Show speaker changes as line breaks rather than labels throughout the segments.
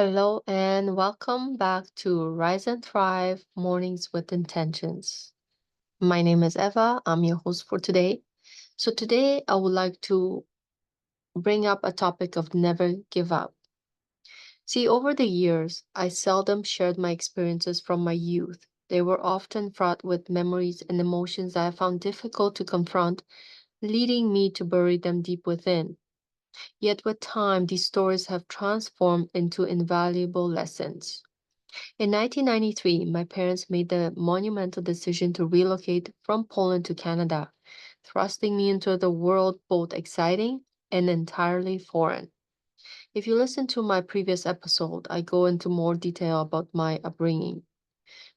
Hello and welcome back to Rise and Thrive Mornings with Intentions. My name is Eva. I'm your host for today. So, today I would like to bring up a topic of never give up. See, over the years, I seldom shared my experiences from my youth. They were often fraught with memories and emotions that I found difficult to confront, leading me to bury them deep within. Yet, with time, these stories have transformed into invaluable lessons. In 1993, my parents made the monumental decision to relocate from Poland to Canada, thrusting me into the world both exciting and entirely foreign. If you listen to my previous episode, I go into more detail about my upbringing.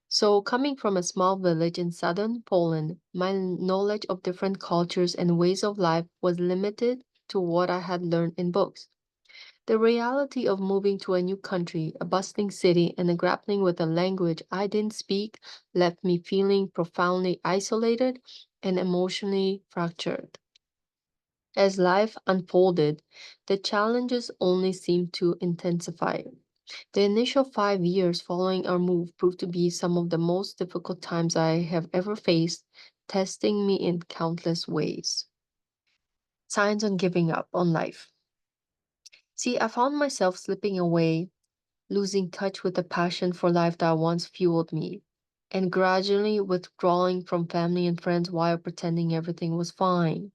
So, coming from a small village in southern Poland, my knowledge of different cultures and ways of life was limited to what I had learned in books. The reality of moving to a new country, a bustling city, and grappling with a language I didn't speak left me feeling profoundly isolated and emotionally fractured. As life unfolded, the challenges only seemed to intensify. The initial 5 years following our move proved to be some of the most difficult times I have ever faced, testing me in countless ways. Signs on giving up on life. See, I found myself slipping away, losing touch with the passion for life that once fueled me, and gradually withdrawing from family and friends while pretending everything was fine.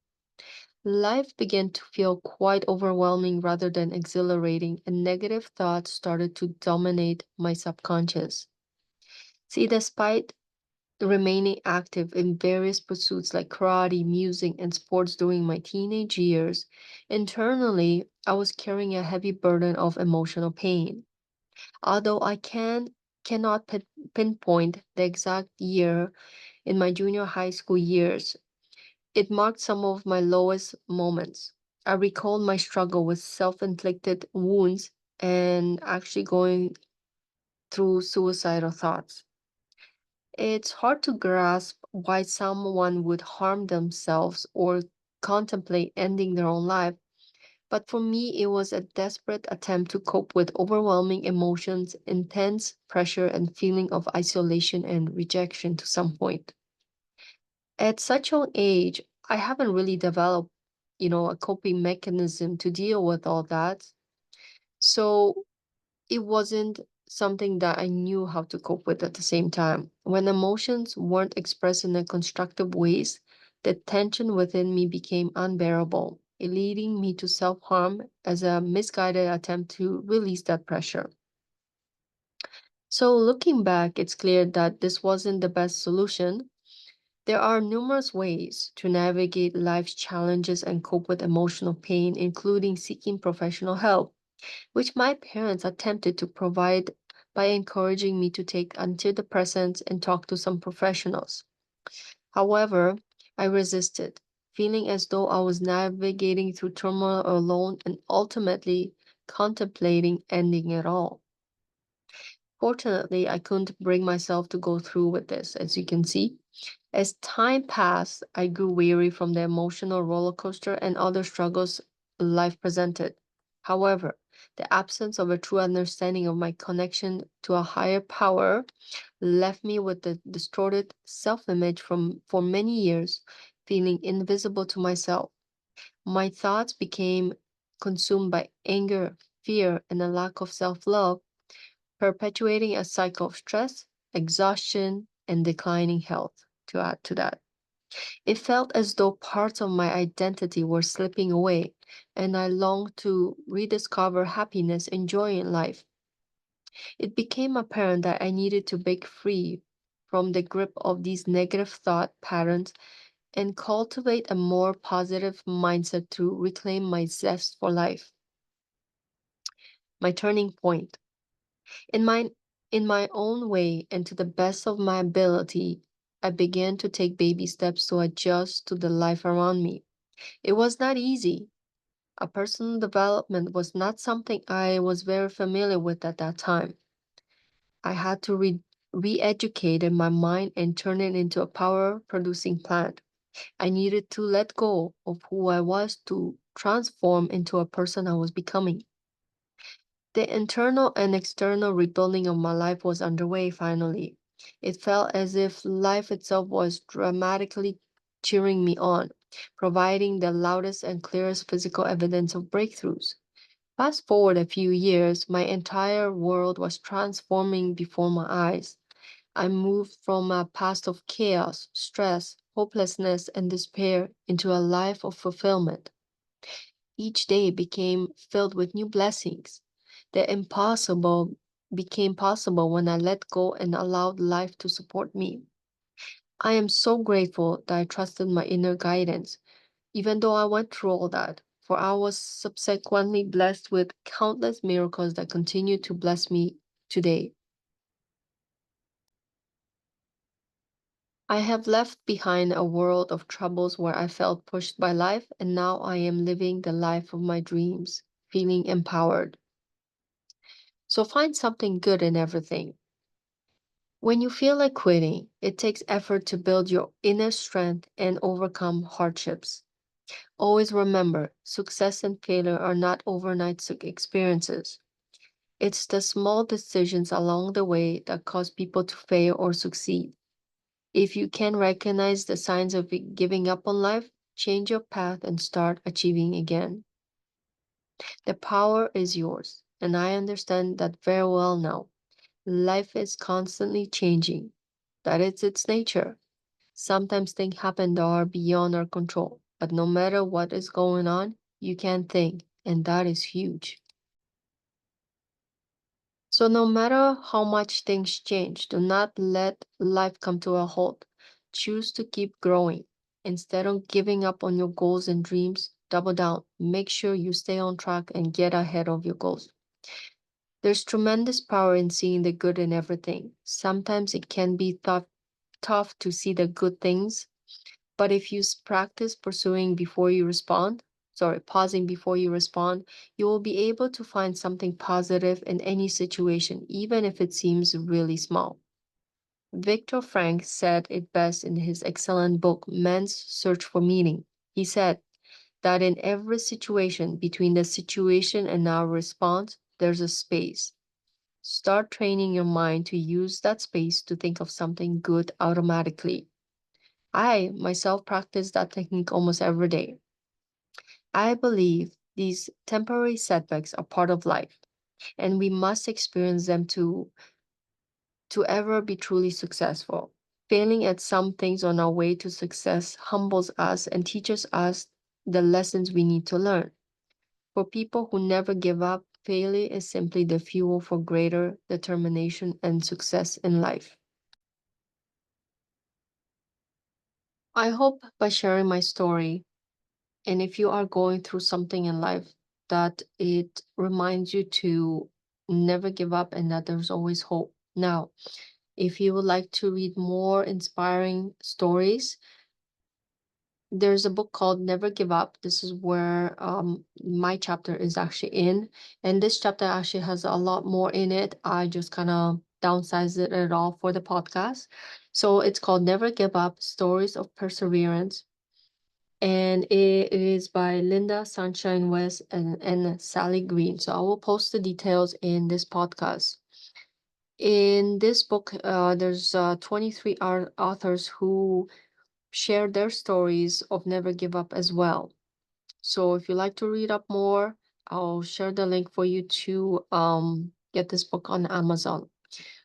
Life began to feel quite overwhelming rather than exhilarating, and negative thoughts started to dominate my subconscious. See, despite remaining active in various pursuits like karate, music, and sports during my teenage years, internally I was carrying a heavy burden of emotional pain. Although cannot pinpoint the exact year in my junior high school years, it marked some of my lowest moments. I recall my struggle with self-inflicted wounds and actually going through suicidal thoughts. It's hard to grasp why someone would harm themselves or contemplate ending their own life. But for me, it was a desperate attempt to cope with overwhelming emotions, intense pressure, and feeling of isolation and rejection to some point. At such an age, I haven't really developed, a coping mechanism to deal with all that. So it wasn't something that I knew how to cope with at the same time. When emotions weren't expressed in a constructive ways, the tension within me became unbearable, leading me to self-harm as a misguided attempt to release that pressure. So looking back, it's clear that this wasn't the best solution. There are numerous ways to navigate life's challenges and cope with emotional pain, including seeking professional help, which my parents attempted to provide by encouraging me to take antidepressants and talk to some professionals. However, I resisted, feeling as though I was navigating through turmoil alone and ultimately contemplating ending it all. Fortunately, I couldn't bring myself to go through with this, as you can see. As time passed, I grew weary from the emotional roller coaster and other struggles life presented. However, the absence of a true understanding of my connection to a higher power left me with a distorted self-image from for many years, feeling invisible to myself. My thoughts became consumed by anger, fear, and a lack of self-love, perpetuating a cycle of stress, exhaustion, and declining health. To add to that, it felt as though parts of my identity were slipping away, and I longed to rediscover happiness and joy in life. It became apparent that I needed to break free from the grip of these negative thought patterns and cultivate a more positive mindset to reclaim my zest for life. My turning point. In my in my own way and to the best of my ability, I began to take baby steps to adjust to the life around me. It was not easy. A personal development was not something I was very familiar with at that time. I had to re-educate in my mind and turn it into a power producing plant. I needed to let go of who I was to transform into a person I was becoming. The internal and external rebuilding of my life was underway finally. It felt as if life itself was dramatically cheering me on, providing the loudest and clearest physical evidence of breakthroughs. Fast forward a few years, my entire world was transforming before my eyes. I moved from a past of chaos, stress, hopelessness, and despair into a life of fulfillment. Each day became filled with new blessings. The impossible became possible when I let go and allowed life to support me. I am so grateful that I trusted my inner guidance, even though I went through all that, for I was subsequently blessed with countless miracles that continue to bless me today. I have left behind a world of troubles where I felt pushed by life, and now I am living the life of my dreams, feeling empowered. So find something good in everything. When you feel like quitting, it takes effort to build your inner strength and overcome hardships. Always remember, success and failure are not overnight experiences. It's the small decisions along the way that cause people to fail or succeed. If you can recognize the signs of giving up on life, change your path and start achieving again. The power is yours, and I understand that very well now. Life is constantly changing. That is its nature. Sometimes things happen that are beyond our control, but no matter what is going on, you can think, and that is huge. So, no matter how much things change, do not let life come to a halt. Choose to keep growing. Instead of giving up on your goals and dreams, double down. Make sure you stay on track and get ahead of your goals. There's tremendous power in seeing the good in everything. Sometimes it can be tough to see the good things, but if you practice pursuing before you respond, pausing before you respond, you will be able to find something positive in any situation, even if it seems really small. Viktor Frankl said it best in his excellent book, Man's Search for Meaning. He said that in every situation, between the situation and our response, there's a space. Start training your mind to use that space to think of something good automatically. I myself practice that technique almost every day. I believe these temporary setbacks are part of life, and we must experience them to ever be truly successful. Failing at some things on our way to success humbles us and teaches us the lessons we need to learn. For people who never give up, failure is simply the fuel for greater determination and success in life. I hope by sharing my story, and if you are going through something in life, that it reminds you to never give up and that there's always hope. Now, if you would like to read more inspiring stories, there's a book called Never Give Up. This is where my chapter is actually in. And this chapter actually has a lot more in it. I just kind of downsized it all for the podcast. So it's called Never Give Up, Stories of Perseverance. And it is by Linda Sunshine West and Sally Green. So I will post the details in this podcast. In this book, there's 23 authors who share their stories of never give up as well. So if you like to read up more, I'll share the link for you to get this book on Amazon.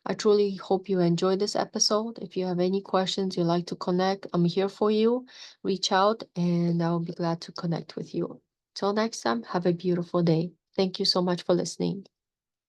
I truly hope you enjoyed this episode. If you have any questions you'd like to connect, I'm here for you. Reach out and I'll be glad to connect with you. Till next time, have a beautiful day. Thank you so much for listening.